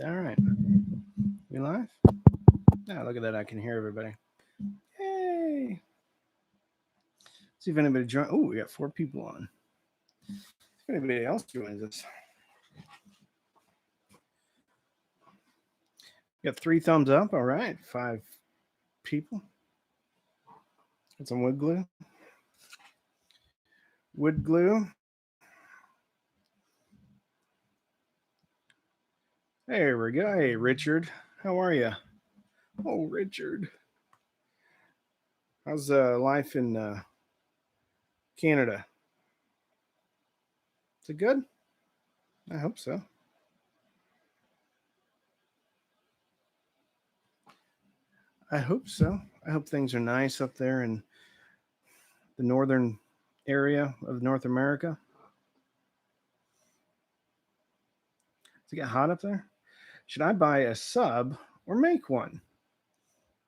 All right. We live? Oh, look at that. I can hear everybody. Hey. See if anybody joins. Oh, we got 4 people on. If anybody else joins us. Got 3 thumbs up. All right. 5 people. Got some wood glue. Wood glue. There we go. Hey, Richard. How are you? Oh, Richard. How's life in Canada? Is it good? I hope so. I hope so. I hope things are nice up there in the northern area of North America. Does it get hot up there? Should I buy a sub or make one?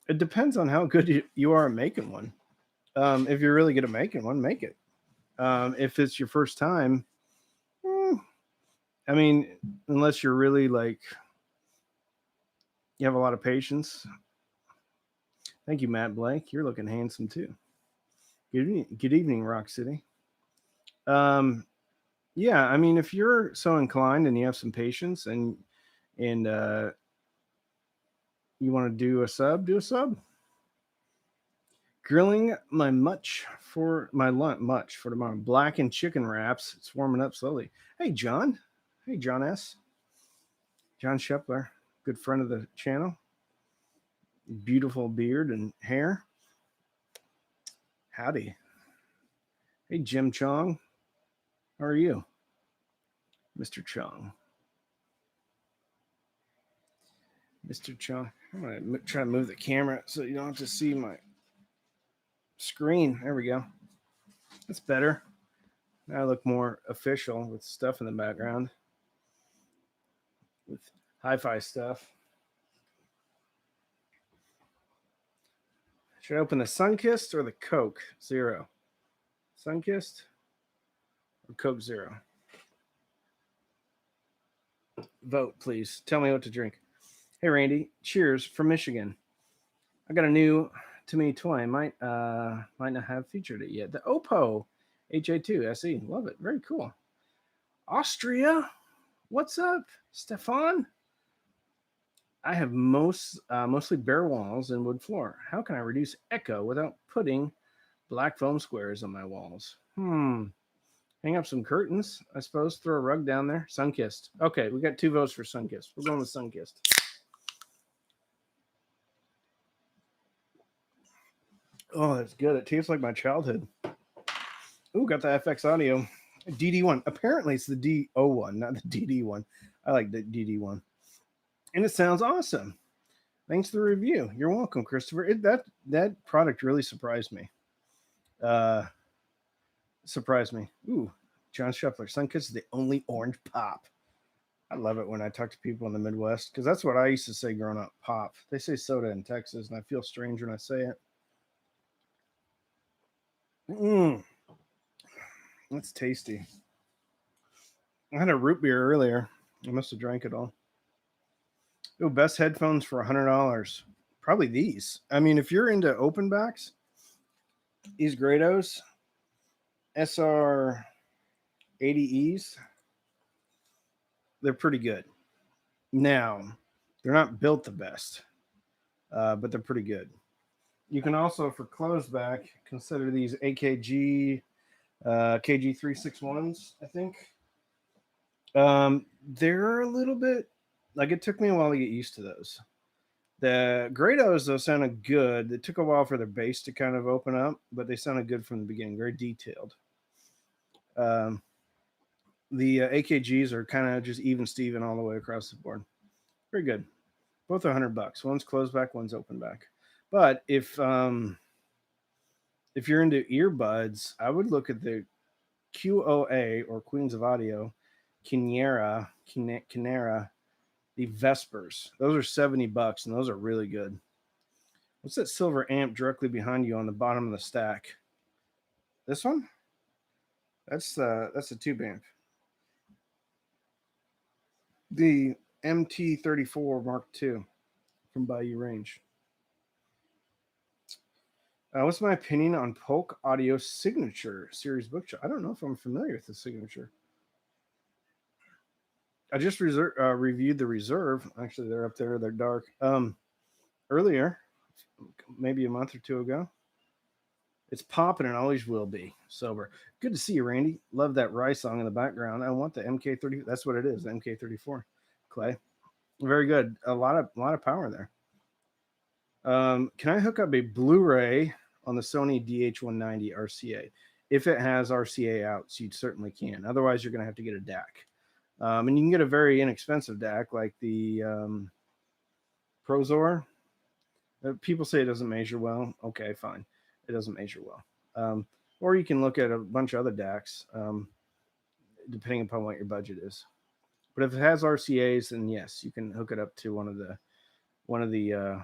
It depends on how good you are at making one. If you're really good at making one, make it. If it's your first time, I mean, unless you're really like, you have a lot of patience. Thank you, Matt Blake. You're looking handsome too. Good evening, Rock City. Yeah, I mean, if you're so inclined and you have some patience and you want to do a sub, do a sub. Grilling my much for tomorrow. Blackened chicken wraps. It's warming up slowly. Hey, John. Hey, John S. John Shepler, good friend of the channel. Beautiful beard and hair. Howdy. Hey, Jim Chong. How are you, Mr. Chong? Mr. Chong. I'm going to try to move the camera so you don't have to see my screen. There we go. That's better. Now I look more official with stuff in the background. With hi-fi stuff. Should I open the Sunkist or the Coke Zero? Sunkist or Coke Zero? Vote, please. Tell me what to drink. Hey, Randy. Cheers from Michigan. I got a new to me toy. Might not have featured it yet. The Oppo HA2 SE. Love it. Very cool. Austria. What's up, Stefan? I have mostly bare walls and wood floor. How can I reduce echo without putting black foam squares on my walls? Hang up some curtains, I suppose. Throw a rug down there. Sunkissed. Okay, we got 2 votes for Sunkissed. We're going with Sunkissed. Oh, that's good. It tastes like my childhood. Ooh, got the FX audio. DD1. Apparently, it's the DO1, not the DD1. I like the DD1. And it sounds awesome. Thanks for the review. You're welcome, Christopher. That product really surprised me. Ooh, John Scheffler. Sunkist is the only orange pop. I love it when I talk to people in the Midwest because that's what I used to say growing up. Pop. They say soda in Texas, and I feel strange when I say it. That's tasty. I had a root beer earlier. I must have drank it all. Ooh, best headphones for $100. Probably these. I mean, if you're into open backs, these Grados SR 80Es, they're pretty good. Now, they're not built the best, but they're pretty good. You can also, for closed back, consider these AKG KG361s, I think. They're a little bit, like, it took me a while to get used to those. The Grados, though, sounded good. It took a while for their bass to kind of open up, but they sounded good from the beginning, very detailed. The AKGs are kind of just even Steven all the way across the board. Very good. Both are $100. One's closed back, one's open back. But if you're into earbuds, I would look at the QOA or Queens of Audio, Kinera, the Vespers. Those are $70, and those are really good. What's that silver amp directly behind you on the bottom of the stack? This one? That's a tube amp. The MT34 Mark II from Bayou Range. What's my opinion on Polk Audio Signature Series bookshelf? I don't know if I'm familiar with the Signature. I just reviewed the Reserve. Actually, they're up there. They're dark. Earlier, maybe a month or two ago. It's popping and always will be. Sober. Good to see you, Randy. Love that Rye song in the background. I want the MK30. That's what it is. The MK34. Clay. Very good. A lot of power there. Can I hook up a Blu-ray on the Sony DH190 RCA? If it has RCA outs, you certainly can. Otherwise, you're going to have to get a DAC. And you can get a very inexpensive DAC like the Prozor. People say it doesn't measure well. Okay, fine. It doesn't measure well. Or you can look at a bunch of other DACs, depending upon what your budget is. But if it has RCAs, then yes, you can hook it up to one of the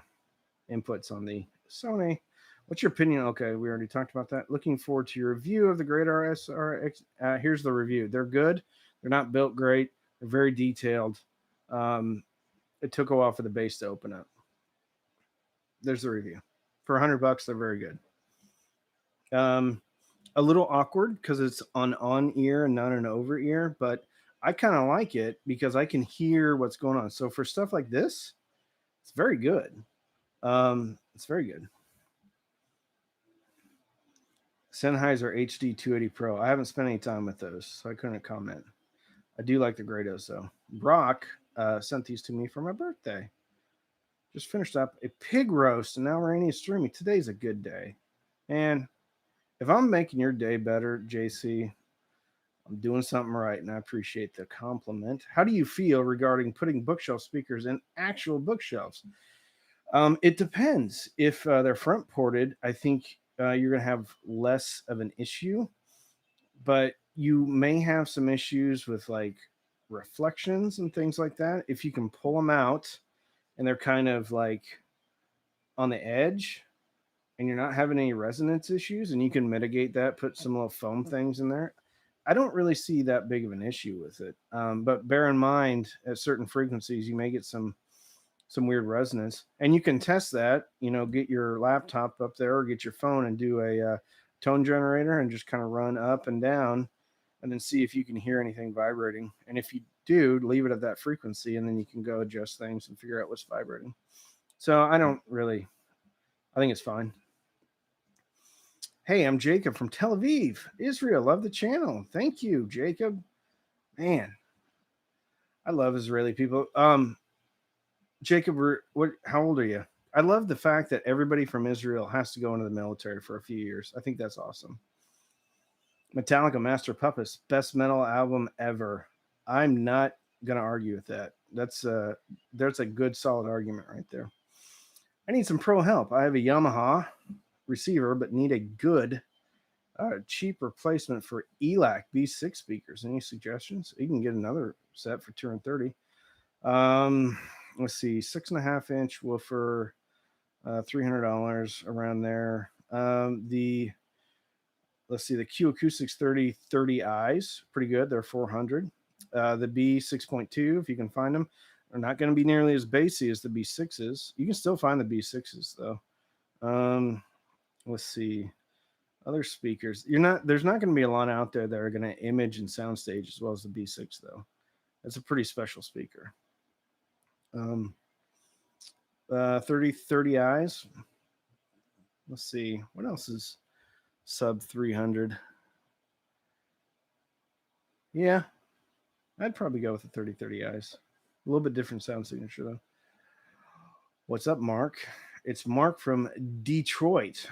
inputs on the Sony. What's your opinion? Okay, we already talked about that. Looking forward to your review of the Great RS. Here's the review. They're good. They're not built great. They're very detailed. It took a while for the base to open up. There's the review. For $100, they're very good. A little awkward because it's an on ear and not an over ear, but I kind of like it because I can hear what's going on. So for stuff like this, it's very good. It's very good. Sennheiser HD 280 Pro. I haven't spent any time with those, so I couldn't comment. I do like the Grados though. Brock sent these to me for my birthday. Just finished up a pig roast, and now Rainy is streaming. Today's a good day. And if I'm making your day better, JC, I'm doing something right, and I appreciate the compliment. How do you feel regarding putting bookshelf speakers in actual bookshelves? It depends. If they're front ported, I think you're going to have less of an issue, but you may have some issues with like reflections and things like that. If you can pull them out and they're kind of like on the edge and you're not having any resonance issues and you can mitigate that, put some little foam things in there, I don't really see that big of an issue with it. But bear in mind, at certain frequencies, you may get some weird resonance, and you can test that. Get your laptop up there or get your phone and do a tone generator and just kind of run up and down, and then see if you can hear anything vibrating. And if you do, leave it at that frequency, and then you can go adjust things and figure out what's vibrating. So I think it's fine. Hey, I'm Jacob from Tel Aviv, Israel. Love the channel. Thank you, Jacob. Man, I love Israeli people. Jacob, how old are you? I love the fact that everybody from Israel has to go into the military for a few years. I think that's awesome. Metallica, Master Puppets, best metal album ever. I'm not going to argue with that. That's a good, solid argument right there. I need some pro help. I have a Yamaha receiver, but need a good, cheap replacement for ELAC B6 speakers. Any suggestions? You can get another set for $230. Let's see, 6.5-inch woofer, $300 around there. The Q Acoustics 3030Is, pretty good. They're $400. The B6.2, if you can find them, are not going to be nearly as bassy as the B6s. You can still find the B6s though. Let's see, other speakers. There's not going to be a lot out there that are going to image and soundstage as well as the B6 though. That's a pretty special speaker. 3030Is. Let's see, what else is sub 300? Yeah, I'd probably go with the 3030Is. A little bit different sound signature though. What's up, Mark? It's Mark from Detroit.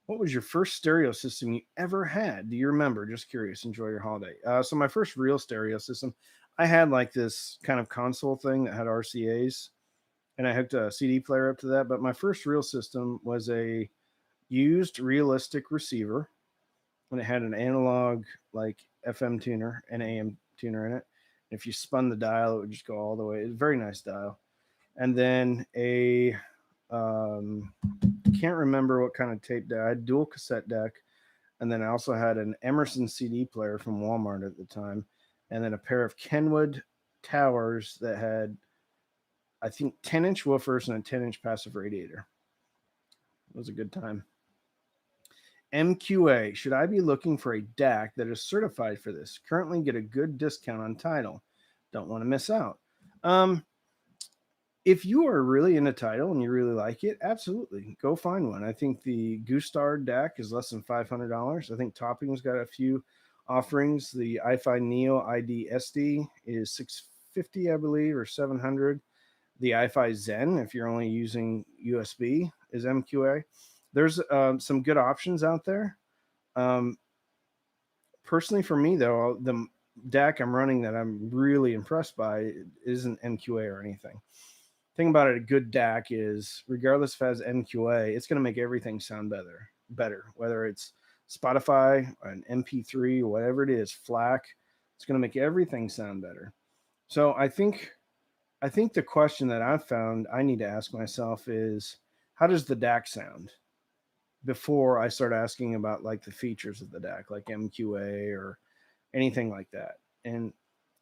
What was your first stereo system you ever had? Do you remember? Just curious. Enjoy your holiday. So my first real stereo system, I had like this kind of console thing that had RCAs, and I hooked a CD player up to that. But my first real system was a used realistic receiver, and it had an analog like FM tuner and AM tuner in it. And if you spun the dial, it would just go all the way. It was a very nice dial. And then can't remember what kind of tape deck. I had dual cassette deck, and then I also had an Emerson CD player from Walmart at the time, and then a pair of Kenwood towers that had, I think, 10-inch woofers and a 10-inch passive radiator. It was a good time. MQA, should I be looking for a DAC that is certified for this? Currently get a good discount on Tidal. Don't want to miss out. If you are really into Tidal and you really like it, absolutely go find one. I think the Gustar DAC is less than $500. I think Topping's got a few offerings. The iFi Neo ID SD is $650, I believe, or $700. The iFi Zen, if you're only using USB, is MQA. There's some good options out there. Personally, for me, though, the DAC I'm running that I'm really impressed by isn't MQA or anything. Thing about it, a good DAC is, regardless if it has MQA, it's going to make everything sound better. Whether it's Spotify, an MP3, or whatever it is, FLAC, it's going to make everything sound better. So I think the question that I've found I need to ask myself is, how does the DAC sound? Before I start asking about like the features of the DAC, like MQA or anything like that. And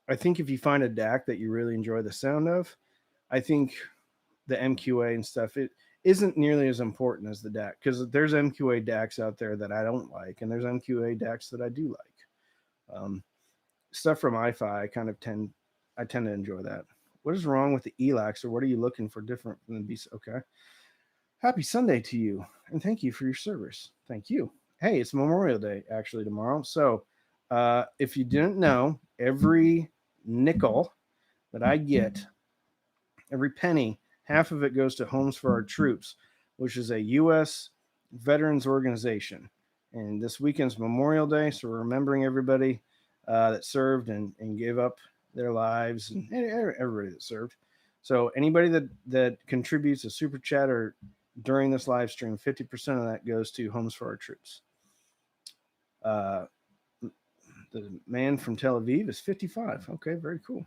I think if you find a DAC that you really enjoy the sound of, I think the MQA and stuff, it isn't nearly as important as the DAC, because there's MQA DACs out there that I don't like, and there's MQA DACs that I do like. Stuff from iFi, I tend to enjoy that. What is wrong with the ELACs, or what are you looking for different from the BC? Okay. Happy Sunday to you, and thank you for your service. Thank you. Hey, it's Memorial Day actually tomorrow. So if you didn't know, every nickel that I get, every penny, half of it goes to Homes for Our Troops, which is a U.S. veterans organization. And this weekend's Memorial Day, so we're remembering everybody that served and gave up their lives, and everybody that served. So anybody that contributes a super chat or during this live stream, 50% of that goes to Homes for Our Troops. The man from Tel Aviv is 55. Okay, very cool.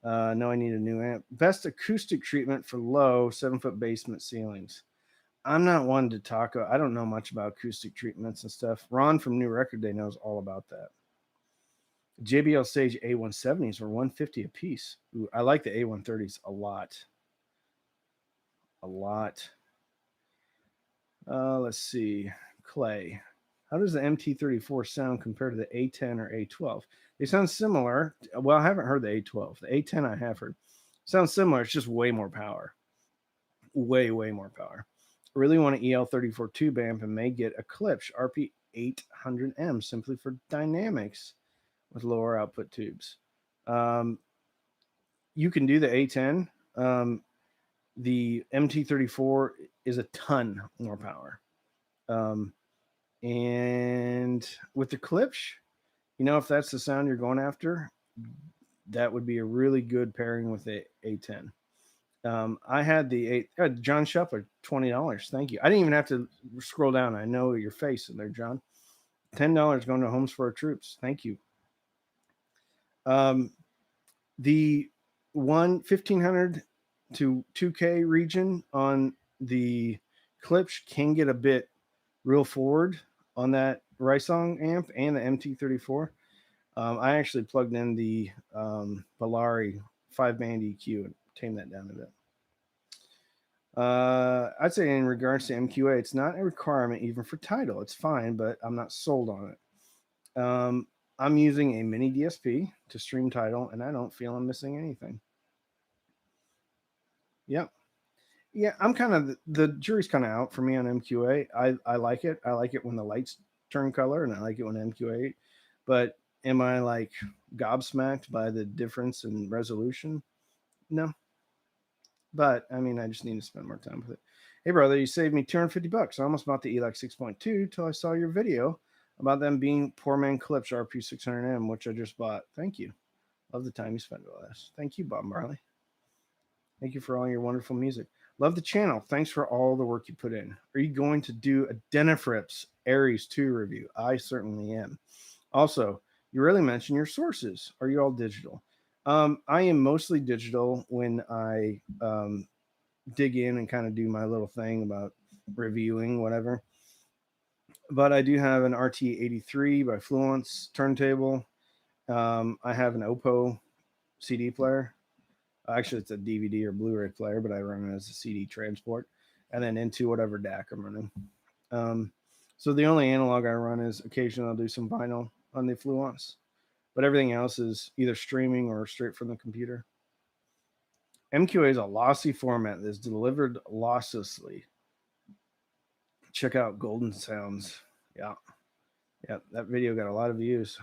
No, I need a new amp. Best acoustic treatment for low 7-foot basement ceilings. I'm not one to talk. I don't know much about acoustic treatments and stuff. Ron from New Record Day knows all about that. JBL Sage A170s were $150 a piece. Ooh, I like the A130s a lot. Let's see. Clay. How does the MT34 sound compared to the A10 or A12? They sound similar. Well, I haven't heard the A12. The A10 I have heard. Sounds similar. It's just way more power. Way more power. I really want an EL34 tube amp and may get a Klipsch RP800M simply for dynamics with lower output tubes. You can do the A10. The MT34 is a ton more power. And with the Klipsch, if that's the sound you're going after, that would be a really good pairing with the A10. I had the John Shuffler, $20. Thank you. I didn't even have to scroll down. I know your face in there, John. $10 going to Homes for Our Troops. Thank you. The 1500 to 2K region on the Klipsch can get a bit real forward on that Rysong amp and the MT34. I actually plugged in the Valari 5-band EQ and tamed that down a bit. I'd say in regards to MQA, it's not a requirement even for Tidal. It's fine, but I'm not sold on it. I'm using a mini DSP to stream Tidal, and I don't feel I'm missing anything. Yep. Yeah, I'm kind of, the jury's kind of out for me on MQA. I like it. I like it when the lights turn color, and I like it when MQA. But am I like gobsmacked by the difference in resolution? No. But I mean, I just need to spend more time with it. Hey, brother, you saved me $250. I almost bought the ELAC 6.2 till I saw your video about them being poor man Klipsch RP600M, which I just bought. Thank you. Love the time you spent with us. Thank you, Bob Marley. Thank you for all your wonderful music. Love the channel. Thanks for all the work you put in. Are you going to do a Denafrips Aries 2 review? I certainly am. Also, you really mentioned your sources. Are you all digital? I am mostly digital when I dig in and kind of do my little thing about reviewing whatever. But I do have an RT83 by Fluence turntable. I have an Oppo CD player. Actually, it's a DVD or Blu-ray player, but I run it as a CD transport, and then into whatever DAC I'm running. So the only analog I run is occasionally I'll do some vinyl on the Fluence, but everything else is either streaming or straight from the computer. MQA is a lossy format that's delivered losslessly. Check out Golden Sounds. Yeah. That video got a lot of views.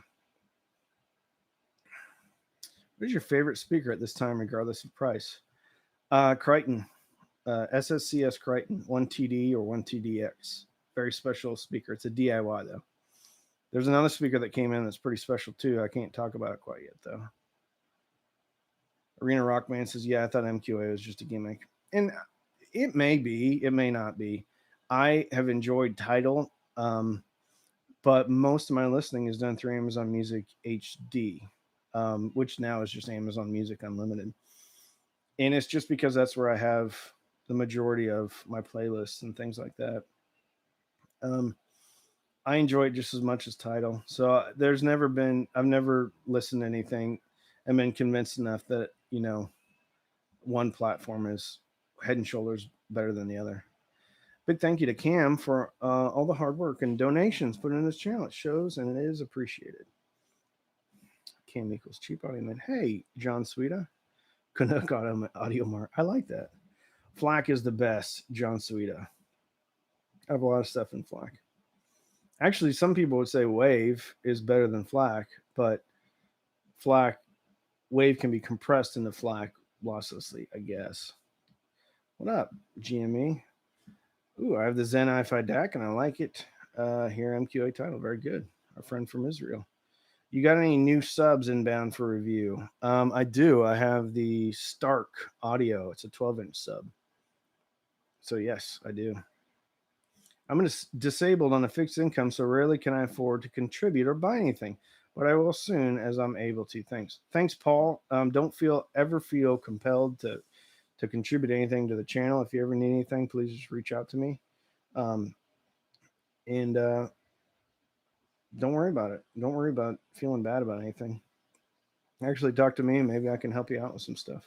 What is your favorite speaker at this time, regardless of price? Crichton, SSCS Crichton, 1TD or 1TDX. Very special speaker. It's a DIY though. There's another speaker that came in that's pretty special too. I can't talk about it quite yet though. Arena Rockman says, yeah, I thought MQA was just a gimmick. And it may be, it may not be. I have enjoyed Tidal, but most of my listening is done through Amazon Music HD, which now is just Amazon Music Unlimited. And it's just because that's where I have the majority of my playlists and things like that. I enjoy it just as much as Tidal. So I've never listened to anything and been convinced enough that, one platform is head and shoulders better than the other. Big thank you to Cam for all the hard work and donations put in this channel. It shows and it is appreciated. Cam equals cheap audio man. Hey, John Sweeta. Canuck Audio Mart. I like that. FLAC is the best, John Sweeta. I have a lot of stuff in FLAC. Actually, some people would say Wave is better than FLAC, but Wave can be compressed into FLAC losslessly, I guess. What up, GME? Ooh, I have the Zen Hi-Fi DAC, and I like it. Here, MQA Tidal, very good. Our friend from Israel. You got any new subs inbound for review? I do. I have the Stark Audio. It's a 12-inch sub. So, yes, I do. I'm disabled on a fixed income, so rarely can I afford to contribute or buy anything. But I will soon as I'm able to. Thanks, Paul. Don't ever feel compelled to contribute anything to the channel. If you ever need anything, please just reach out to me. And don't worry about it. Don't worry about feeling bad about anything. Actually, talk to me. Maybe I can help you out with some stuff.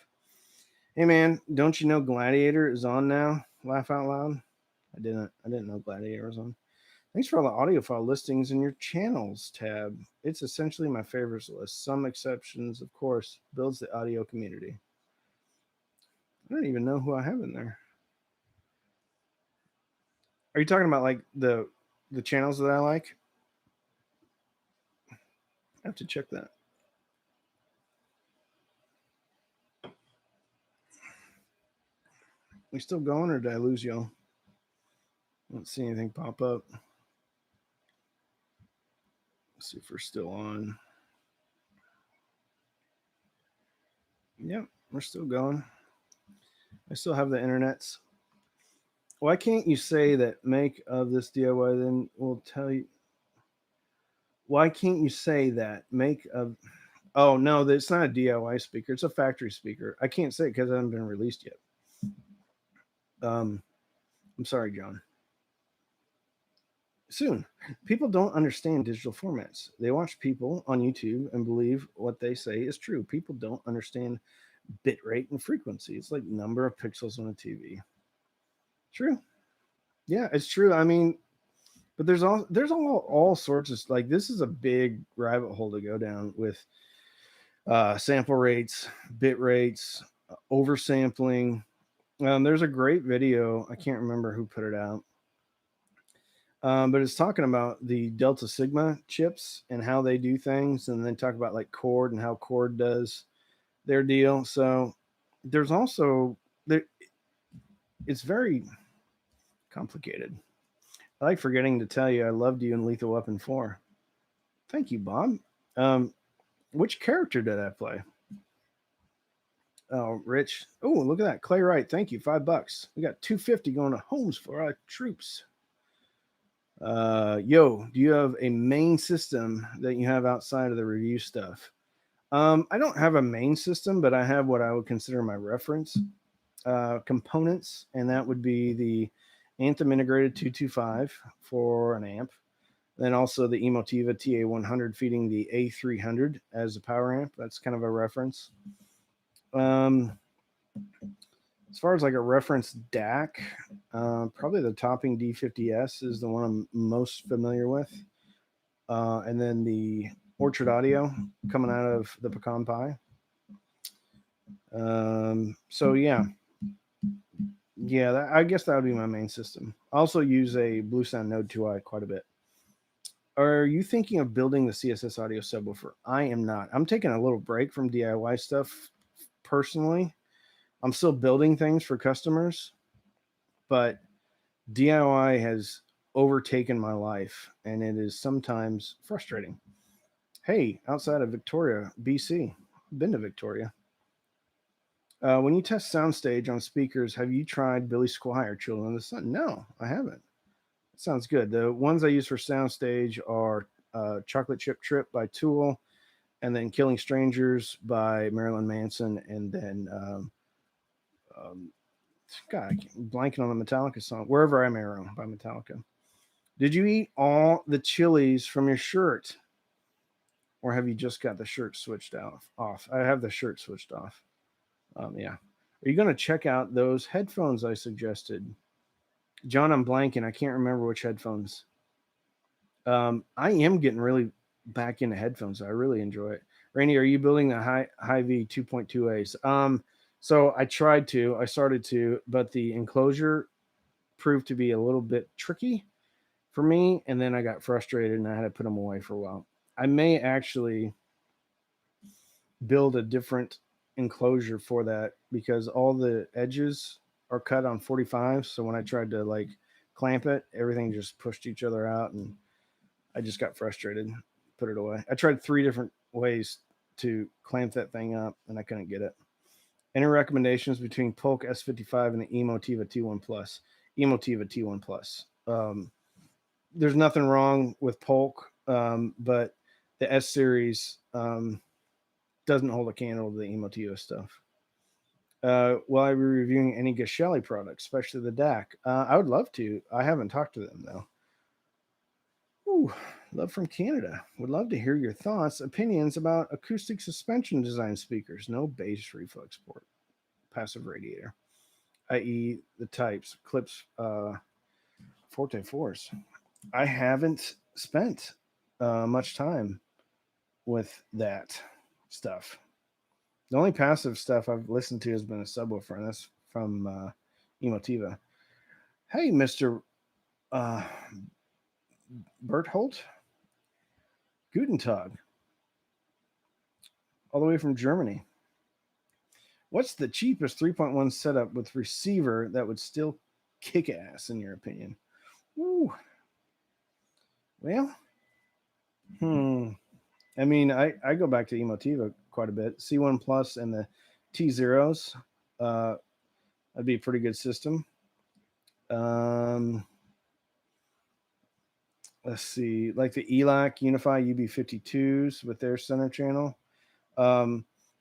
Hey, man, don't you know Gladiator is on now? Laugh out loud. I didn't know Gladiator was on. Thanks for all the audiophile listings in your channels tab. It's essentially my favorites list. Some exceptions, of course, builds the audio community. I don't even know who I have in there. Are you talking about like the channels that I like? I have to check that. We still going, or did I lose y'all? I don't see anything pop up. Let's see if we're still on. Yep, we're still going. I still have the internets. Why can't you say that make of this DIY? Then we'll tell you. Why can't you say that make of? Oh no, it's not a DIY speaker. It's a factory speaker. I can't say it because it hasn't been released yet. I'm sorry, John. Soon. People don't understand digital formats. They watch people on YouTube and believe what they say is true. People don't understand bit rate and frequency. It's like number of pixels on a TV. True. Yeah, it's true. I mean, but there's all sorts of, like, this is a big rabbit hole to go down with sample rates, bit rates, oversampling. There's a great video. I can't remember who put it out. But it's talking about the Delta Sigma chips and how they do things, and then talk about like Chord and how Chord does their deal. So there's also it's very complicated. I like forgetting to tell you I loved you in Lethal Weapon 4. Thank you, Bob. Which character did I play? Oh, Rich. Oh, look at that. Clay Wright. Thank you. $5. We got $250 going to homes for our troops. Yo, do you have a main system that you have outside of the review stuff? I don't have a main system, but I have what I would consider my reference components, and that would be the Anthem integrated 225 for an amp, Then also the Emotiva TA100 feeding the A300 as a power amp. That's kind of a reference. As far as like a reference DAC, probably the Topping D50S is the one I'm most familiar with. And then the Orchard Audio coming out of the Pecan Pie. So yeah, I guess that would be my main system. I also use a Blue Sound Node 2i quite a bit. Are you thinking of building the CSS audio subwoofer? I am not. I'm taking a little break from DIY stuff personally. I'm still building things for customers, but DIY has overtaken my life, and it is sometimes frustrating. Hey, outside of Victoria, BC, I've been to Victoria. When you test soundstage on speakers, have you tried Billy Squier, Children of the Sun? No, I haven't. It sounds good. The ones I use for soundstage are Chocolate Chip Trip by Tool, and then Killing Strangers by Marilyn Manson, and then God, I'm blanking on the Metallica song, Wherever I'm Arrow by Metallica. Did you eat all the chilies from your shirt? Or have you just got the shirt switched off? I have the shirt switched off. Yeah. Are you going to check out those headphones I suggested? John, I'm blanking. I can't remember which headphones. I am getting really back into headphones. I really enjoy it. Randy, are you building the Hy-V 2.2As? So I started to, but the enclosure proved to be a little bit tricky for me, and then I got frustrated and I had to put them away for a while. I may actually build a different enclosure for that because all the edges are cut on 45. So when I tried to like clamp it, everything just pushed each other out, and I just got frustrated, put it away. I tried 3 different ways to clamp that thing up, and I couldn't get it. Any recommendations between Polk S55 and the Emotiva T1 Plus? Emotiva T1 Plus. There's nothing wrong with Polk, but the S series doesn't hold a candle to the Emotiva stuff. Will I be reviewing any Gashelli products, especially the DAC? I would love to. I haven't talked to them though. Ooh, love from Canada. Would love to hear your thoughts, opinions about acoustic suspension design speakers. No bass reflex port, passive radiator, i.e. the types, Clips, Forte 4s. I haven't spent much time with that stuff. The only passive stuff I've listened to has been a subwoofer, and that's from Emotiva. Hey, Mr. Berthold. Guten Tag. All the way from Germany. What's the cheapest 3.1 setup with receiver that would still kick ass, in your opinion? Ooh. Well, I mean, I go back to Emotiva quite a bit. C1 Plus and the T0s. That'd be a pretty good system. Let's see, like the ELAC Unify UB52s with their center channel.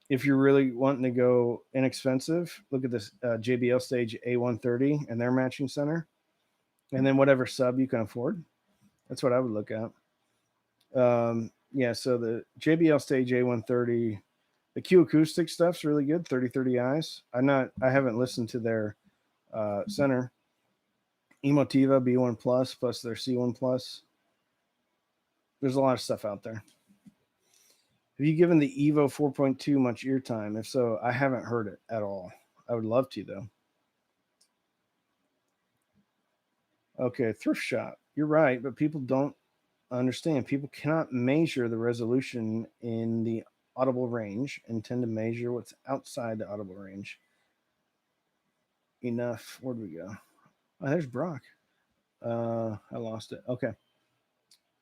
If you're really wanting to go inexpensive, look at this JBL Stage A130 and their matching center, and then whatever sub you can afford. That's what I would look at. Yeah, so the JBL Stage A130, the Q Acoustic stuff's really good. 3030Is. I haven't listened to their center. Emotiva B1 Plus their C1 Plus. There's a lot of stuff out there. Have you given the Evo 4.2 much ear time? If so, I haven't heard it at all. I would love to, though. Okay, thrift shop. You're right, but people don't understand. People cannot measure the resolution in the audible range and tend to measure what's outside the audible range. Enough. Where'd we go? Oh, there's Brock. I lost it. Okay.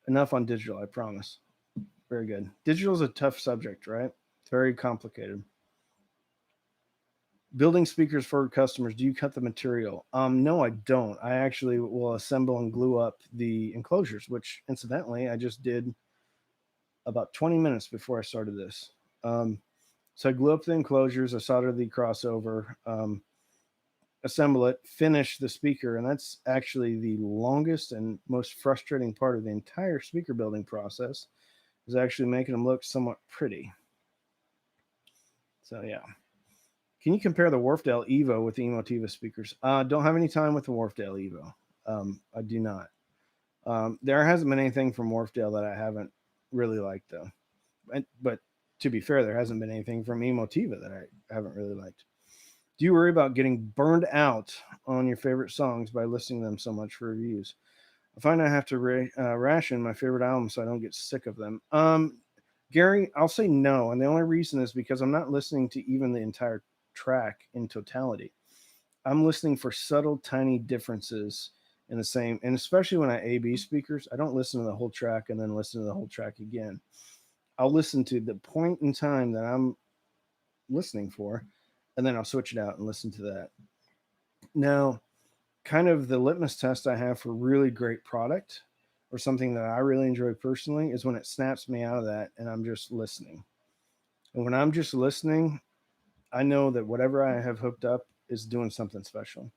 Enough on digital, I promise. Very good. Digital is a tough subject, right? It's very complicated. Building speakers for customers, do you cut the material? No, I don't. I actually will assemble and glue up the enclosures, which incidentally I just did about 20 minutes before I started this. So I glue up the enclosures, I soldered the crossover. assemble it, finish the speaker, and that's actually the longest and most frustrating part of the entire speaker building process, is actually making them look somewhat pretty. So yeah. Can you compare the Wharfdale Evo with the Emotiva speakers? Don't have any time with the Wharfdale Evo. I do not. There hasn't been anything from Wharfdale that I haven't really liked, though. But to be fair, there hasn't been anything from Emotiva that I haven't really liked. Do you worry about getting burned out on your favorite songs by listening to them so much for reviews? I find I have to ration my favorite albums so I don't get sick of them. Gary, I'll say no, and the only reason is because I'm not listening to even the entire track in totality. I'm listening for subtle, tiny differences in the same, and especially when I A/B speakers, I don't listen to the whole track and then listen to the whole track again. I'll listen to the point in time that I'm listening for, and then I'll switch it out and listen to that. Now, kind of the litmus test I have for really great product or something that I really enjoy personally is when it snaps me out of that and I'm just listening. And when I'm just listening, I know that whatever I have hooked up is doing something special.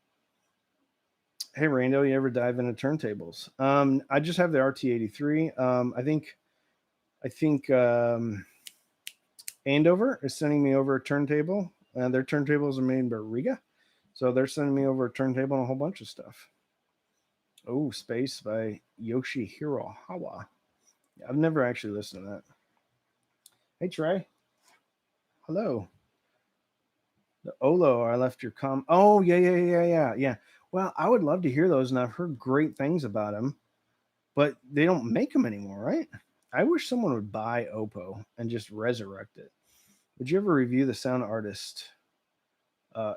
Hey, Rando, you ever dive into turntables? I just have the RT83. I think Andover is sending me over a turntable. Their turntables are made in Riga, so they're sending me over a turntable and a whole bunch of stuff. Oh, Space by Yoshihiro Hawa. I've never actually listened to that. Hey, Trey. Hello. The Olo, I left your Oh, yeah. Well, I would love to hear those, and I've heard great things about them, but they don't make them anymore, right? I wish someone would buy Oppo and just resurrect it. Would you ever review the Sound Artist? Uh,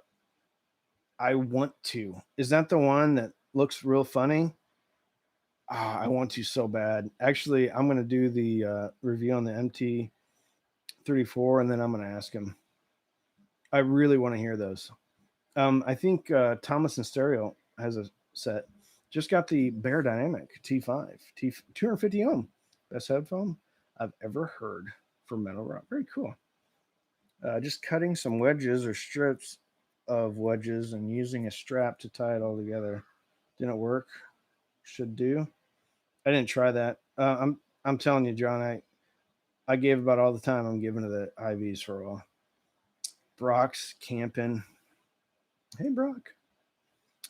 I want to. Is that the one that looks real funny? I want to so bad. Actually, I'm going to do the review on the MT34, and then I'm going to ask him. I really want to hear those. I think Thomas and Stereo has a set. Just got the Bear Dynamic T5, 250 ohm. Best headphone I've ever heard for metal rock. Very cool. Just cutting some wedges or strips of wedges and using a strap to tie it all together. Didn't work. Should do. I didn't try that. I'm telling you, John. I gave about all the time I'm giving to the IVs for a while. Brock's camping. Hey, Brock.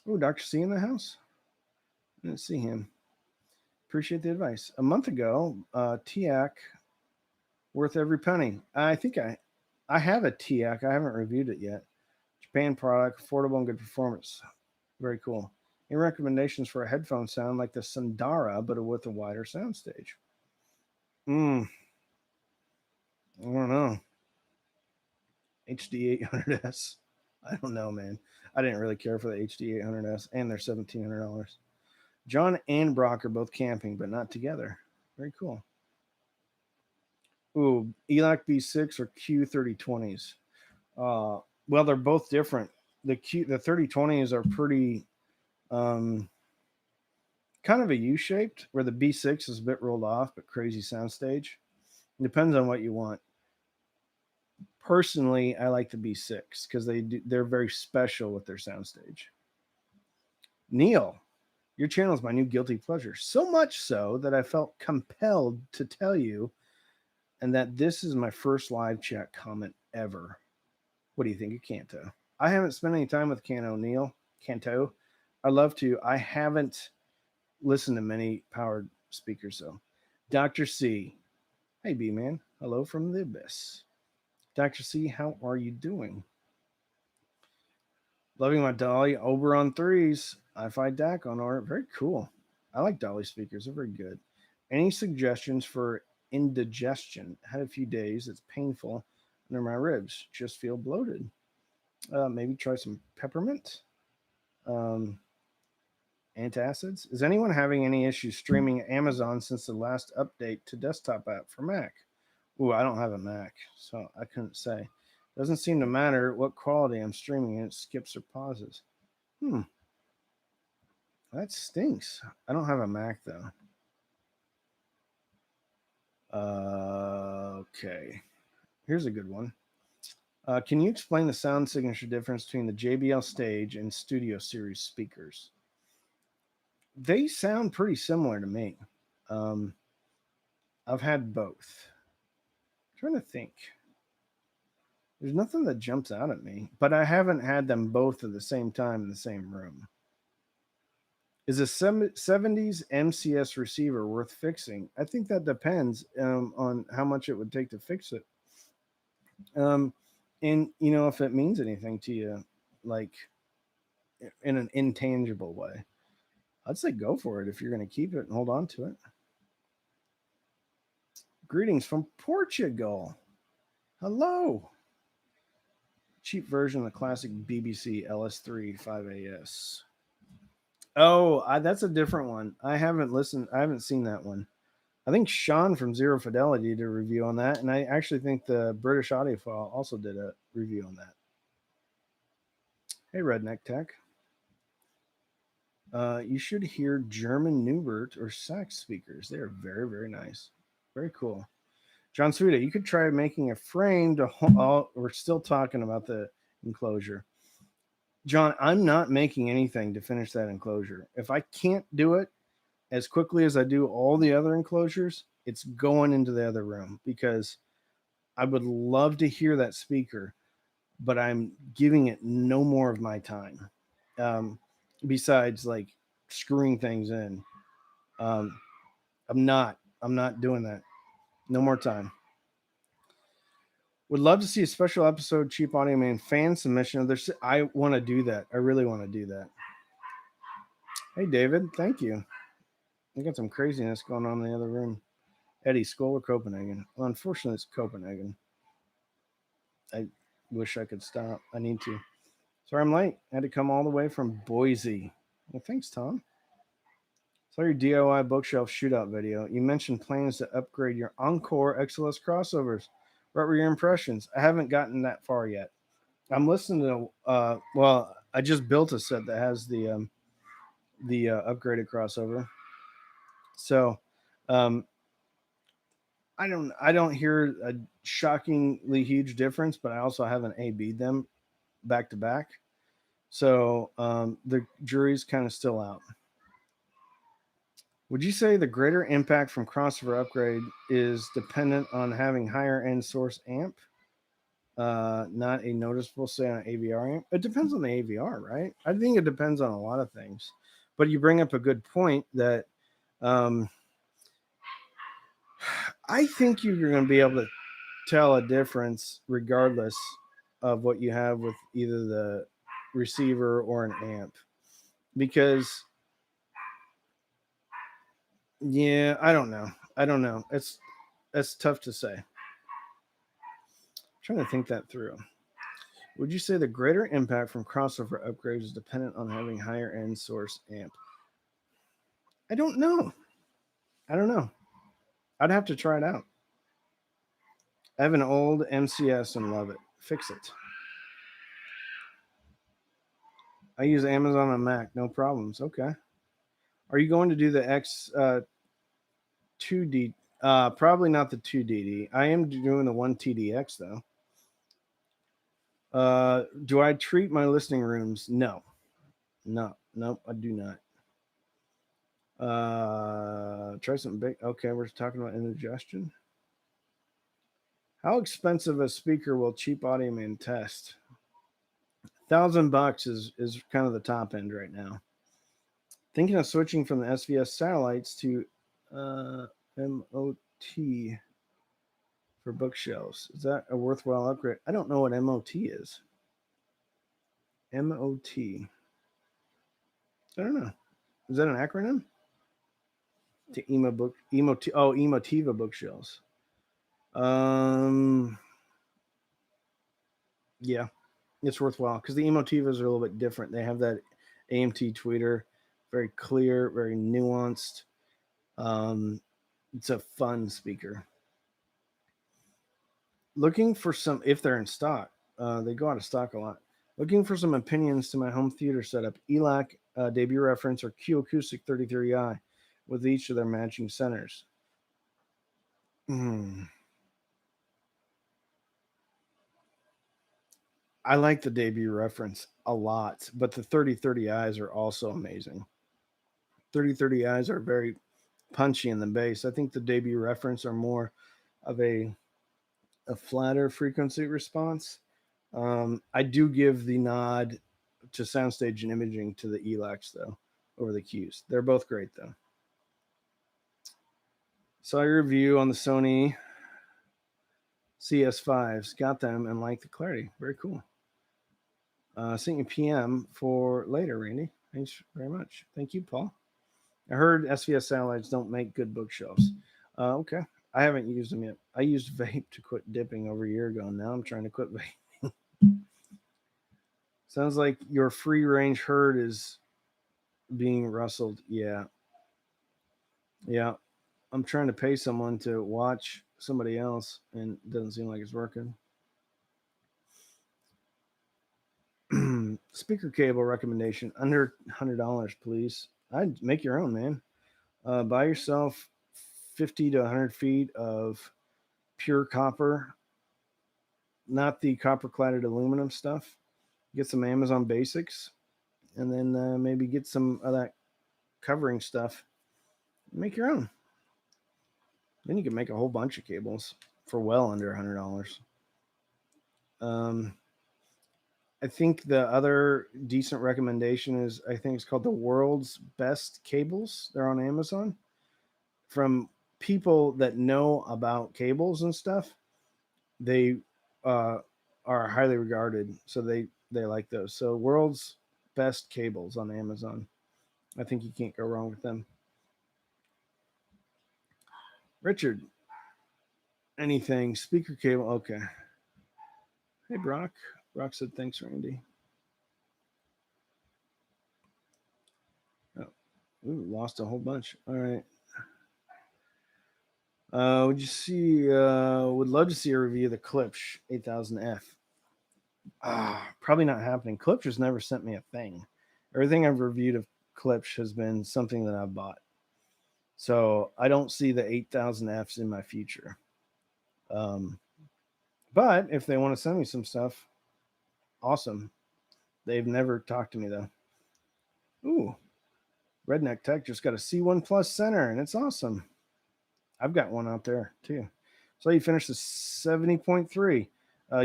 Oh, Dr. C in the house. I didn't see him. Appreciate the advice. A month ago, TIAC worth every penny. I think I have a TIAC. I haven't reviewed it yet. Japan product, affordable and good performance. Very cool. Any recommendations for a headphone sound like the Sundara, but with a wider soundstage? I don't know. HD 800S. I don't know, man. I didn't really care for the HD 800S, and they're $1,700. John and Brock are both camping, but not together. Very cool. Ooh, ELAC B6 or Q3020s. Well, they're both different. The 3020s are pretty kind of a U-shaped, where the B6 is a bit rolled off, but crazy soundstage. It depends on what you want. Personally, I like the B6 because they're very special with their soundstage. Neil, your channel is my new guilty pleasure. So much so that I felt compelled to tell you, and that this is my first live chat comment ever. What do you think of Kanto? I haven't spent any time with Kanto. I love to. I haven't listened to many powered speakers though. Dr. C. Hey, B-Man. Hello from the abyss. Dr. C, how are you doing? Loving my Dolly Oberon 3s. Hi-Fi DAC on order. Very cool. I like Dolly speakers. They're very good. Any suggestions for indigestion? Had a few days. It's painful under my ribs. Just feel bloated. Maybe try some peppermint. Antacids. Is anyone having any issues streaming Amazon since the last update to desktop app for Mac? Ooh, I don't have a Mac, so I couldn't say. Doesn't seem to matter what quality I'm streaming in. It skips or pauses. That stinks. I don't have a Mac, though. Okay. Here's a good one. Can you explain the sound signature difference between the JBL Stage and Studio Series speakers? They sound pretty similar to me. Um, I've had both. I'm trying to think. There's nothing that jumps out at me, but I haven't had them both at the same time in the same room. Is a 70s MCS receiver worth fixing? I think that depends on how much it would take to fix it. Um, and, if it means anything to you, like in an intangible way, I'd say go for it if you're going to keep it and hold on to it. Greetings from Portugal. Hello. Cheap version of the classic BBC LS3 5AS. Oh, that's a different one. I haven't seen that one. I think Sean from Zero Fidelity did a review on that, and I actually think the British Audiophile also did a review on that. Hey, Redneck Tech. You should hear German Newbert or Sax speakers. They are very, very nice. Very cool. John Suida, you could try making a frame to we're still talking about the enclosure. John, I'm not making anything to finish that enclosure. If I can't do it as quickly as I do all the other enclosures, it's going into the other room because I would love to hear that speaker, but I'm giving it no more of my time. Besides like screwing things in. I'm not doing that. No more time. Would love to see a special episode Cheap Audio Man fan submission. I want to do that. I really want to do that. Hey, David. Thank you. I got some craziness going on in the other room. Eddie, Skål or Copenhagen? Well, unfortunately, it's Copenhagen. I wish I could stop. I need to. Sorry I'm late. I had to come all the way from Boise. Well, thanks, Tom. Saw your DIY bookshelf shootout video. You mentioned plans to upgrade your Encore XLS crossovers. What were your impressions? I haven't gotten that far yet. I'm listening to. I just built a set that has the upgraded crossover. So, I don't hear a shockingly huge difference, but I also haven't A/B'd them back to back. So the jury's kind of still out. Would you say the greater impact from crossover upgrade is dependent on having higher end source amp, not a noticeable say on an AVR amp? It depends on the AVR, right? I think it depends on a lot of things. But you bring up a good point that I think you're going to be able to tell a difference regardless of what you have with either the receiver or an amp. Because yeah, I don't know. It's tough to say. I'm trying to think that through. Would you say the greater impact from crossover upgrades is dependent on having higher end source amp? I don't know. I'd have to try it out. I have an old MCS and love it. Fix it. I use Amazon on Mac, no problems. Okay. Are you going to do the X 2D? Probably not the 2DD. I am doing the 1TDX though. Do I treat my listening rooms? No, I do not. Try something big. Okay, we're talking about indigestion. How expensive a speaker will Cheap Audio Man test? $1,000 is kind of the top end right now. Thinking of switching from the SVS satellites to MOT for bookshelves. Is that a worthwhile upgrade? I don't know what MOT is. MOT. I don't know. Is that an acronym? To Emotiva bookshelves. Yeah, it's worthwhile because the Emotivas are a little bit different. They have that AMT tweeter, very clear, very nuanced. It's a fun speaker. Looking for some, if they're in stock, they go out of stock a lot. Looking for some opinions to my home theater setup, ELAC debut reference or Q Acoustic 33i with each of their matching centers. I like the debut reference a lot, but the 3030Is are also amazing. 3030Is are very punchy in the bass. I think the debut reference are more of a flatter frequency response. I do give the nod to soundstage and imaging to the ELACs though over the Qs. They're both great though. Saw your review on the Sony CS5s. Got them and like the clarity. Very cool. Sent you PM for later, Randy. Thanks very much. Thank you, Paul. I heard SVS satellites don't make good bookshelves. Okay. I haven't used them yet. I used vape to quit dipping over a year ago. Now I'm trying to quit vape. Sounds like your free range herd is being rustled. Yeah. Yeah. I'm trying to pay someone to watch somebody else, and it doesn't seem like it's working. Speaker cable recommendation under $100, please. I'd make your own, man. Buy yourself 50 to 100 feet of pure copper, not the copper cladded aluminum stuff. Get some Amazon Basics, and then maybe get some of that covering stuff. Make your own. Then you can make a whole bunch of cables for well under $100. I think the other decent recommendation is, I think it's called the World's Best Cables. They're on Amazon from people that know about cables and stuff. They are highly regarded, so they like those. So World's Best Cables on Amazon. I think you can't go wrong with them. Richard, anything speaker cable? Okay. Hey Brock. Brock said thanks, Randy. Oh, ooh, lost a whole bunch. All right. Would you see? Would love to see a review of the Klipsch 8000F. Probably not happening. Klipsch has never sent me a thing. Everything I've reviewed of Klipsch has been something that I've bought. So I don't see the 8000Fs in my future. But if they want to send me some stuff, awesome. They've never talked to me though. Ooh, Redneck Tech just got a C1 Plus center, and it's awesome. I've got one out there too. So you finished the 70.3.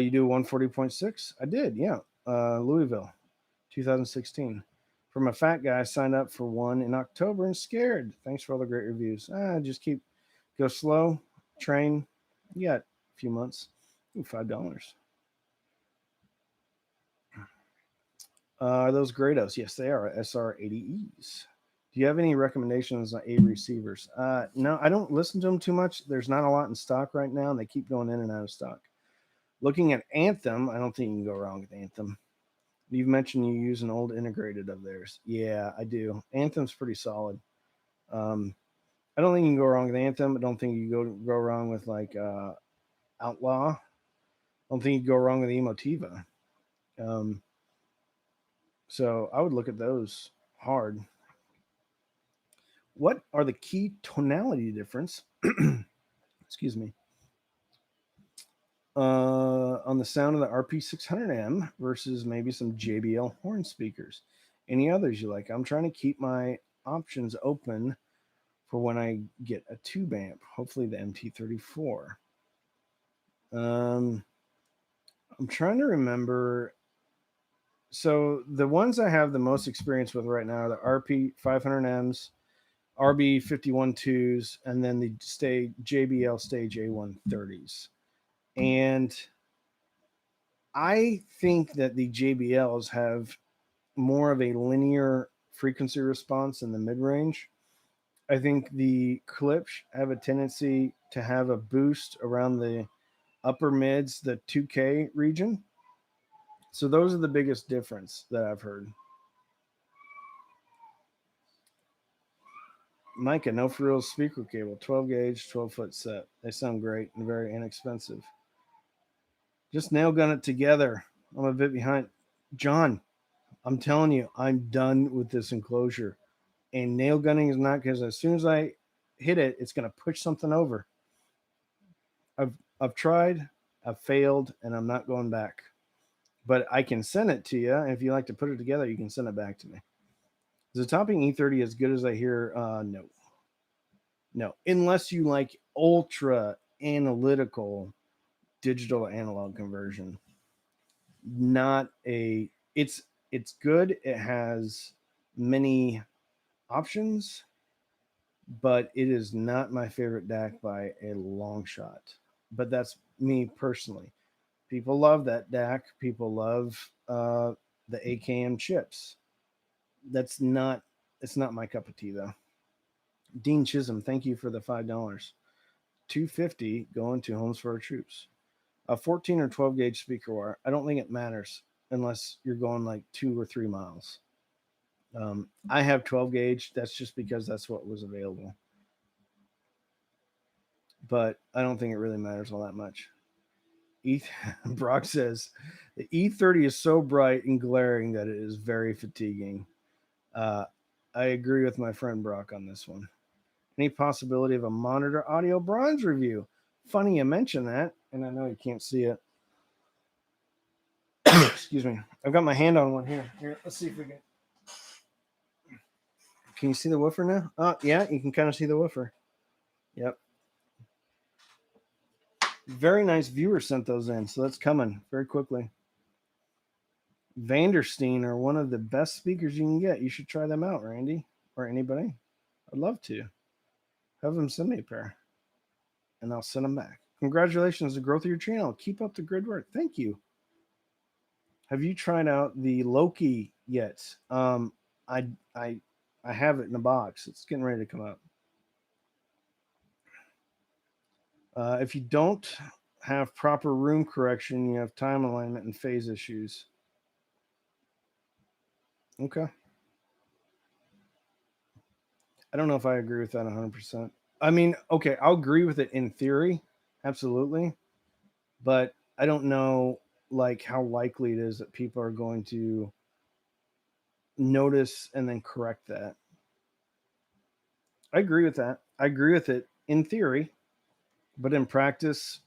You do 140.6? I did, yeah. Louisville, 2016. From a fat guy, I signed up for one in October and scared. Thanks for all the great reviews. Just go slow, train. You got a few months. Ooh, $5. Are those Grados? Yes, they are SR80Es. Do you have any recommendations on A receivers? No, I don't listen to them too much. There's not a lot in stock right now, and they keep going in and out of stock. Looking at Anthem, I don't think you can go wrong with Anthem. You've mentioned you use an old integrated of theirs. Yeah, I do. Anthem's pretty solid. I don't think you can go wrong with Anthem. I don't think you go wrong with like Outlaw. I don't think you go wrong with Emotiva. So I would look at those hard. What are the key tonality difference? Excuse me. On the sound of the RP600M versus maybe some JBL horn speakers. Any others you like? I'm trying to keep my options open for when I get a tube amp, hopefully the MT34. I'm trying to remember. So the ones I have the most experience with right now are the RP500Ms, RB512s, and then the JBL Stage A130s. And I think that the JBLs have more of a linear frequency response in the mid-range. I think the Klipsch have a tendency to have a boost around the upper mids, the 2K region. So those are the biggest difference that I've heard. Micah, no frills speaker cable, 12 gauge, 12-foot set. They sound great and very inexpensive. Just nail gun it together. I'm a bit behind. John, I'm telling you, I'm done with this enclosure. And nail gunning is not, because as soon as I hit it, it's going to push something over. I've tried, I've failed, and I'm not going back. but I can send it to you. And if you like to put it together, you can send it back to me. Is the topping E30 as good as I hear? No. No. Unless you like ultra analytical digital to analog conversion. Not a it's good. It has many options, but it is not my favorite DAC by a long shot. But that's me personally. People love that DAC. People love the AKM chips. That's not it's not my cup of tea though. Dean Chisholm, thank you for the $5. 250 going to Homes for Our Troops. A 14 or 12 gauge speaker wire. I don't think it matters unless you're going like 2 or 3 miles. I have 12 gauge. That's just because that's what was available. But I don't think it really matters all that much. Brock says the E30 is so bright and glaring that it is very fatiguing. I agree with my friend Brock on this one. Any possibility of a monitor audio bronze review? Funny you mention that, and I know you can't see it. Excuse me. I've got my hand on one here. Here, let's see if we can. Can you see the woofer now? Oh, yeah, you can kind of see the woofer. Yep. Very nice viewer sent those in, so that's coming very quickly. Vandersteen are one of the best speakers you can get. You should try them out, Randy, or anybody. I'd love to. Have them send me a pair, and I'll send them back. Congratulations on the growth of your channel. Keep up the good work. Thank you. Have you tried out the Loki yet? I have it in a box. It's getting ready to come up. If you don't have proper room correction, you have time alignment and phase issues. Okay. I don't know if I agree with that 100%. I mean, okay, I'll agree with it in theory, absolutely, but I don't know like how likely it is that people are going to notice and then correct that. I agree with that. I agree with it in theory, but in practice,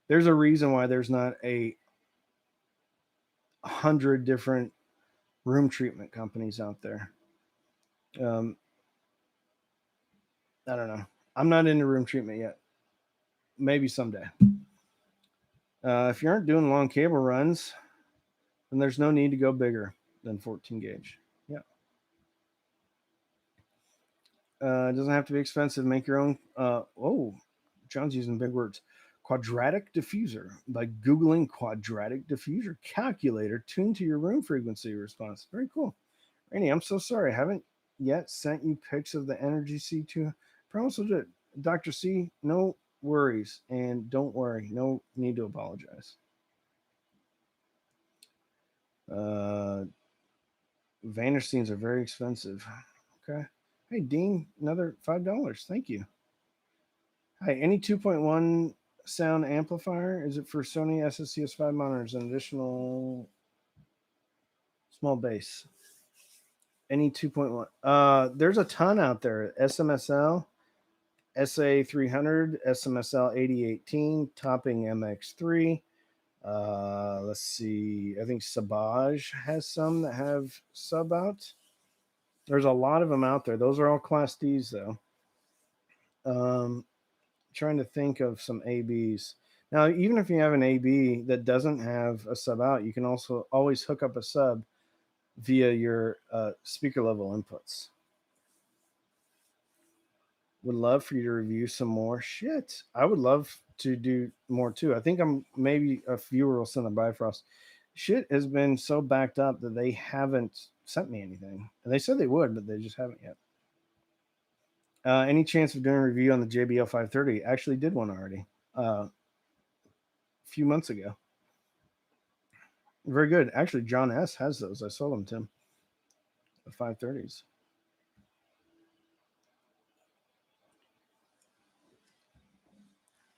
there's a reason why there's not 100 different room treatment companies out there. I don't know. I'm not into room treatment yet. Maybe someday. If you aren't doing long cable runs, then there's no need to go bigger than 14 gauge. Yeah. It doesn't have to be expensive. Make your own. John's using big words. Quadratic diffuser. By Googling quadratic diffuser calculator tuned to your room frequency response. Very cool. Randy, I'm so sorry. I haven't yet sent you pics of the Energy C2. Promise will do it. Dr. C, no worries. And don't worry. No need to apologize. Vandersteens are very expensive. Okay. Hey, Dean, another $5. Thank you. Hi, any 2.1 sound amplifier? Is it for Sony SSCS5 monitors? An additional small bass. Any 2.1? There's a ton out there. SMSL, SA300, SMSL 8018, Topping MX3. Let's see. I think Sabaj has some that have sub out. There's a lot of them out there. Those are all Class Ds, though. Trying to think of some ABs. Now, even if you have an AB that doesn't have a sub out, you can also always hook up a sub via your speaker level inputs. Would love for you to review some more shit. I would love to do more too. I think maybe a viewer will send a Bifrost. Shit has been so backed up that they haven't sent me anything. And they said they would, but they just haven't yet. Any chance of doing a review on the JBL 530? Actually did one already a few months ago. Very good. Actually, John S. has those. I sold them to him. The 530s.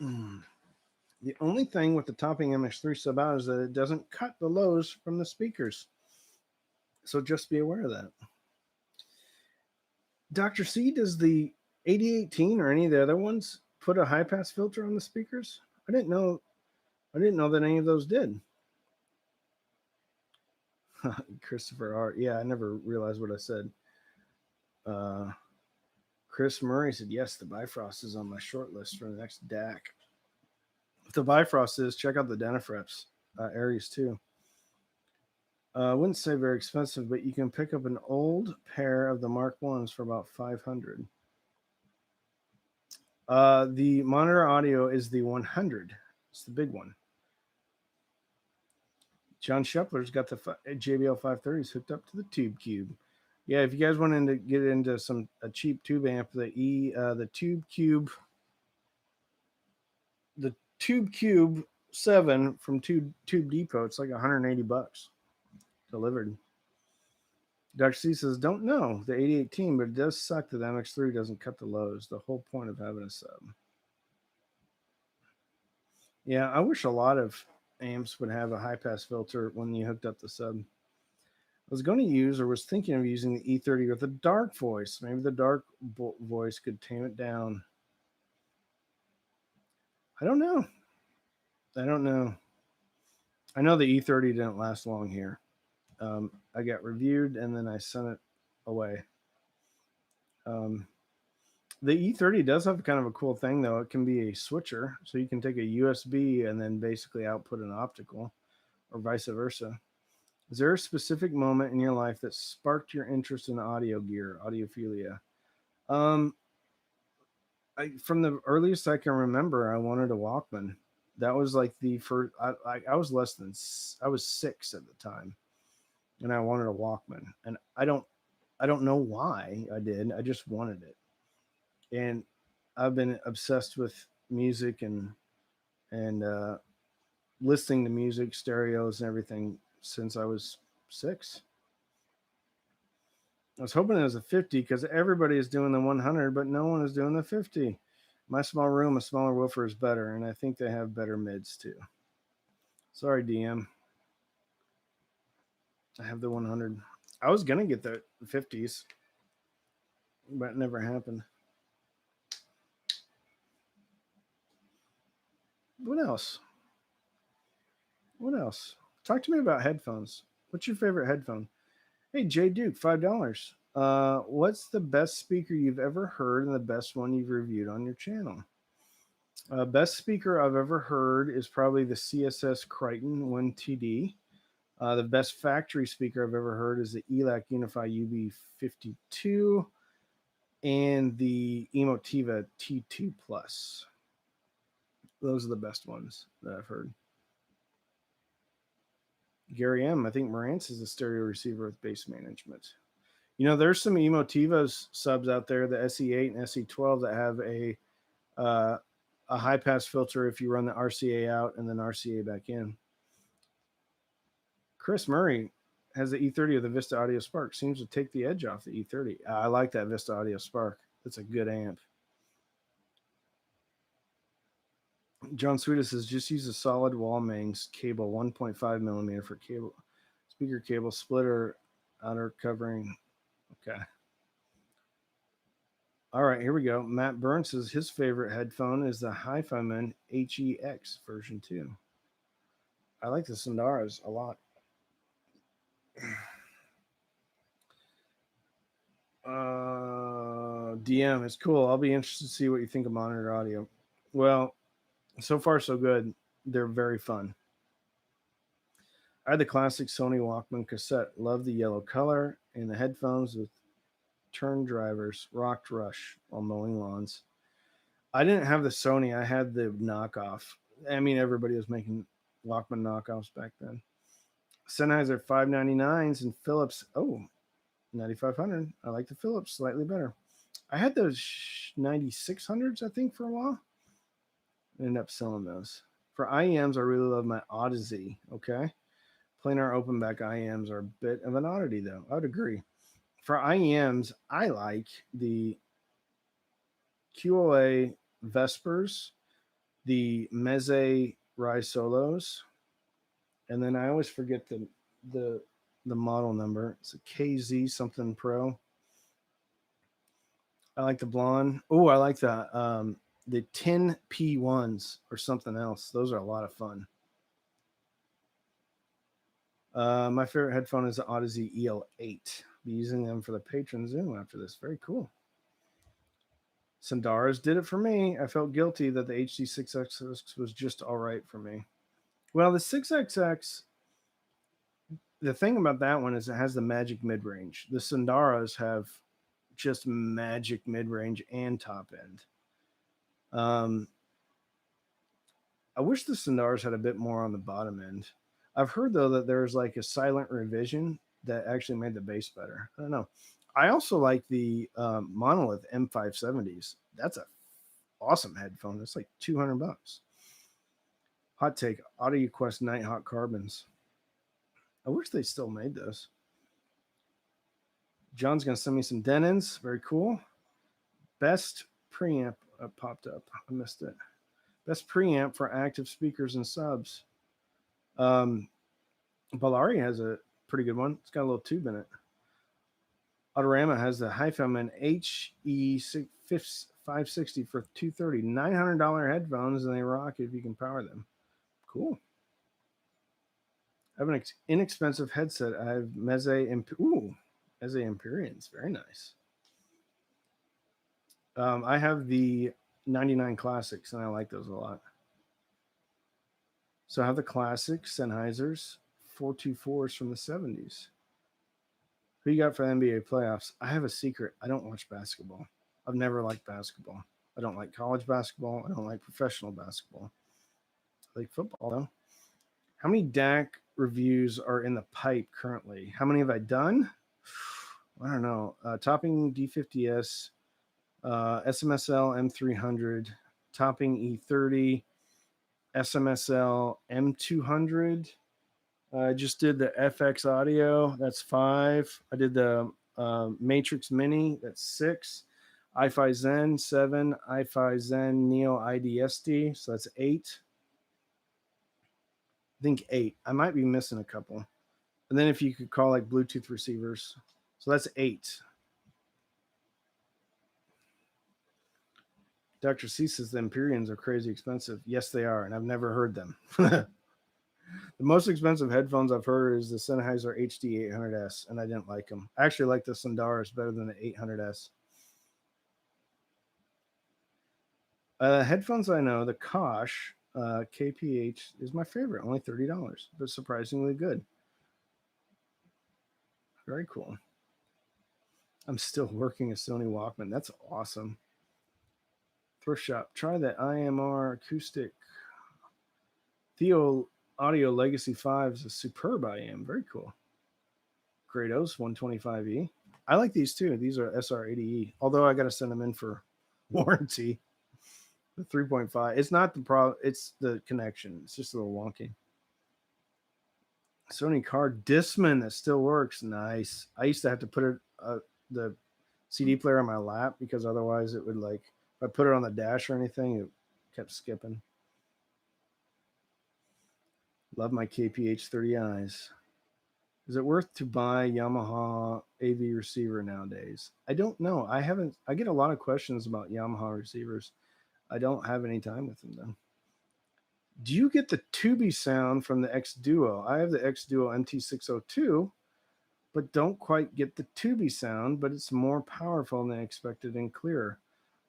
The only thing with the Topping MX3 sub out is that it doesn't cut the lows from the speakers. So just be aware of that. Dr. C, does the 8018 or any of the other ones put a high pass filter on the speakers? I didn't know that any of those did. Christopher R. Yeah, I never realized what I said. Chris Murray said, yes, the Bifrost is on my short list for the next DAC. If the Bifrost is, check out the Denafreps Aries too. I wouldn't say very expensive, but you can pick up an old pair of the Mark 1s for about $500. The monitor audio is the 100. It's the big one. John Shepler's got the JBL 530s hooked up to the Tube Cube. Yeah, if you guys wanted to get into a cheap tube amp, the Tube Cube 7 from Tube Depot, it's like $180 delivered. Dr. C says, don't know the 8018, but it does suck that the MX3 doesn't cut the lows. The whole point of having a sub. Yeah, I wish a lot of amps would have a high pass filter when you hooked up the sub. I was going to use or was thinking of using the E30 with a dark voice. Maybe the dark voice could tame it down. I don't know. I know the E30 didn't last long here. I got reviewed and then I sent it away. The E30 does have kind of a cool thing, though. It can be a switcher, so you can take a USB and then basically output an optical, or vice versa. Is there a specific moment in your life that sparked your interest in audio gear, audiophilia? From the earliest I can remember, I wanted a Walkman. That was like the first. I was I was 6 at the time, and I wanted a Walkman, and I don't know why I did. I just wanted it. And I've been obsessed with music and listening to music, stereos, and everything since I was 6. I was hoping it was a 50 because everybody is doing the 100, but no one is doing the 50. My small room, a smaller woofer is better, and I think they have better mids too. Sorry, DM. I have the 100. I was gonna get the 50s, but it never happened. What else? Talk to me about headphones. What's your favorite headphone? Hey, Jay Duke, $5. What's the best speaker you've ever heard and the best one you've reviewed on your channel? Best speaker I've ever heard is probably the CSS Crichton 1TD. The best factory speaker I've ever heard is the ELAC Unify UB52 and the Emotiva T2 Plus. Those are the best ones that I've heard. Gary M. I think Marantz is a stereo receiver with bass management. You know, there's some Emotivas subs out there, the SE8 and SE12, that have a high pass filter if you run the RCA out and then RCA back in. Chris Murray has the E30 of the Vista Audio Spark. Seems to take the edge off the E30. I like that Vista Audio Spark. That's a good amp. John Sweetis says, just use a solid wall mangs cable, 1.5 millimeter for cable, speaker cable, splitter, outer covering. Okay. All right, here we go. Matt Burns says his favorite headphone is the Hi-Fi-Man HEX version 2. I like the Sundaras a lot. DM, it's cool. I'll be interested to see what you think of monitor audio. Well, so far so good. They're very fun. I had the classic Sony Walkman cassette. Love the yellow color and the headphones with turn drivers. Rocked Rush while mowing lawns. I didn't have the Sony. I had the knockoff. I mean, everybody was making Walkman knockoffs back then. Sennheiser 599s and Philips. Oh, 9500. I like the Philips slightly better. I had those 9600s, I think, for a while. I ended up selling those. For IEMs, I really love my Odyssey. Okay. Planar open back IEMs are a bit of an oddity, though. I would agree. For IEMs, I like the QOA Vespers, the Meze Rise Solos, and then I always forget the model number. It's a KZ something Pro. I like the blonde. Oh, I like the 10 P1s or something else. Those are a lot of fun. My favorite headphone is the Odyssey EL8. Be using them for the patron Zoom after this. Very cool. Sandaras did it for me. I felt guilty that the HD6XX was just all right for me. Well, the 6XX, the thing about that one is it has the magic mid range. The Sandaras have just magic mid range and top end. I wish the Sandaras had a bit more on the bottom end. I've heard though that there's like a silent revision that actually made the bass better. I don't know. I also like the Monolith M570s. That's a awesome headphone. It's like $200. Hot take: Audio Quest Nighthawk Carbons. I wish they still made those. John's gonna send me some Denons. Very cool. Best preamp popped up. I missed it. Best preamp for active speakers and subs. Bellari has a pretty good one. It's got a little tube in it. Autorama has the Headphone HE560 for $230. $900 headphones, and they rock if you can power them. Cool. I have an inexpensive headset. I have Meze Empyreans. Very nice. I have the 99 Classics, and I like those a lot. So I have the classic Sennheisers 424s from the 70s. Who you got for the NBA playoffs? I have a secret. I don't watch basketball. I've never liked basketball. I don't like college basketball. I don't like professional basketball. I like football, though. How many DAC reviews are in the pipe currently? How many have I done? I don't know. Topping D50S, SMSL M300, topping E30, SMSL M200. I just did the FX Audio. That's 5. I did the Matrix Mini. That's 6. iFi Zen 7. iFi Zen Neo IDSD. So that's 8. I think 8. I might be missing a couple. And then if you could call like Bluetooth receivers. So that's 8. Dr. C says the Empyreans are crazy expensive. Yes, they are. And I've never heard them. The most expensive headphones I've heard is the Sennheiser HD 800S, and I didn't like them. I actually like the Sandaras better than the 800S. Headphones I know, the Kosh KPH is my favorite, only $30, but surprisingly good. Very cool. I'm still working a Sony Walkman. That's awesome. Thrift shop. Try the IMR acoustic. Theo Audio Legacy 5 is a superb IM. Very cool. Kratos 125E. I like these too. These are SR80E. Although I got to send them in for warranty. The 3.5. It's not the problem. It's the connection. It's just a little wonky. Sony card Discman that still works. Nice. I used to have to put the CD player on my lap because otherwise it would like, if I put it on the dash or anything, it kept skipping. Love my KPH 30Is. Is it worth to buy Yamaha AV receiver nowadays? I don't know. I get a lot of questions about Yamaha receivers. I don't have any time with them though. Do you get the Tubi sound from the X Duo? I have the X Duo MT602, but don't quite get the Tubi sound, but it's more powerful than expected and clearer.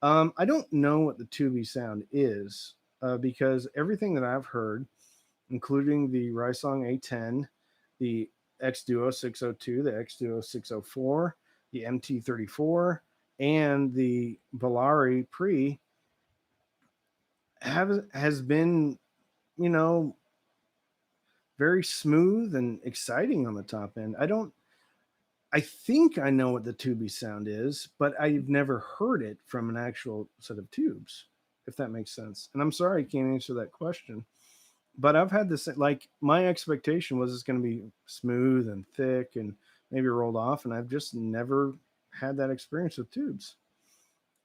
I don't know what the Tubi sound is because everything that I've heard, including the Rysong A10, the X Duo 602, the X Duo 604, the MT34, and the Bellari Pre has been, very smooth and exciting on the top end. I think I know what the Tubi sound is, but I've never heard it from an actual set of tubes, if that makes sense. And I'm sorry I can't answer that question. But I've had this, like, my expectation was it's going to be smooth and thick and maybe rolled off, and I've just never had that experience with tubes.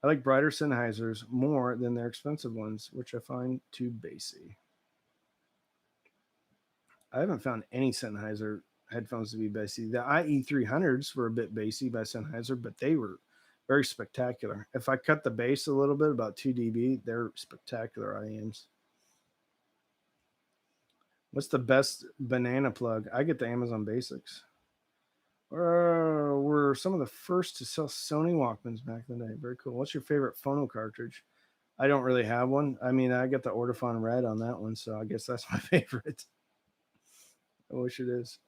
I like brighter Sennheisers more than their expensive ones, which I find too bassy. I haven't found any Sennheiser headphones to be bassy. The IE300s were a bit bassy by Sennheiser, but they were very spectacular. If I cut the bass a little bit, about 2 dB, they're spectacular IEMs. What's the best banana plug? I get the Amazon Basics. Were some of the first to sell Sony Walkmans back in the day. Very cool. What's your favorite phono cartridge? I don't really have one. I mean, I got the Ortofon Red on that one, so I guess that's my favorite. I wish it is.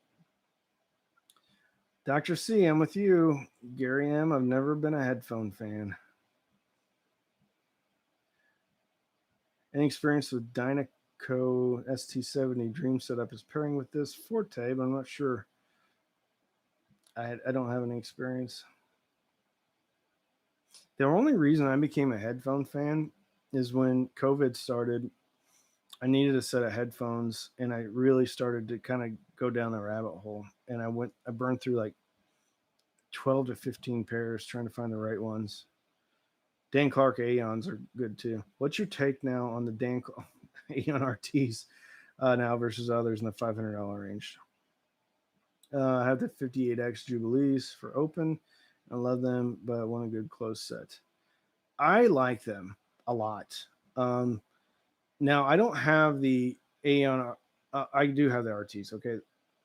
Dr. C, I'm with you. Gary M, I've never been a headphone fan. Any experience with Dynaco ST70 Dream setup is pairing with this Forte, but I'm not sure. I don't have any experience. The only reason I became a headphone fan is when COVID started. I needed a set of headphones, and I really started to kind of go down the rabbit hole. And I burned through like 12 to 15 pairs trying to find the right ones. Dan Clark Aeons are good too. What's your take now on the Dan Aeon RTs now versus others in the $500 range? I have the 58X Jubilees for open. I love them, but I want a good close set. I like them a lot. Now, I don't have the Aeon. I do have the RTs. Okay.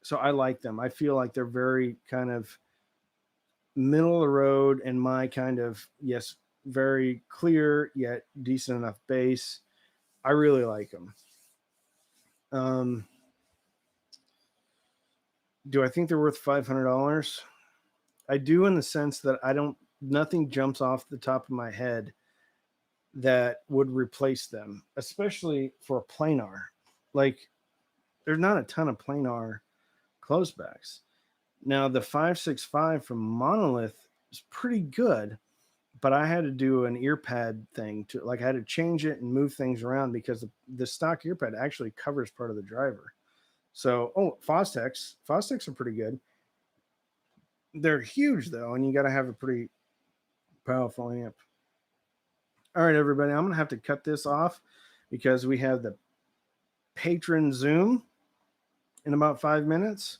So I like them. I feel like they're very kind of middle of the road and my kind of, yes, very clear yet decent enough bass. I really like them. Do I think they're worth $500? I do, in the sense that nothing jumps off the top of my head that would replace them, especially for a planar. Like, there's not a ton of planar closebacks. Now, the 565 from Monolith is pretty good, but I had to do an ear pad thing I had to change it and move things around because the stock ear pad actually covers part of the driver. So, Fostex are pretty good. They're huge though, and you got to have a pretty powerful amp. All right, everybody, I'm gonna have to cut this off because we have the patron Zoom in about 5 minutes.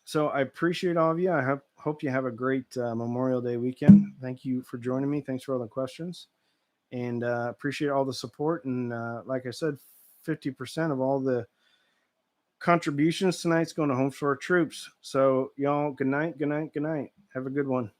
So I appreciate all of you. I hope you have a great Memorial Day weekend. Thank you for joining me. Thanks for all the questions, and appreciate all the support. And like I said, 50% of all the contributions tonight's going to Home for Our Troops. So y'all, good night, good night, good night. Have a good one.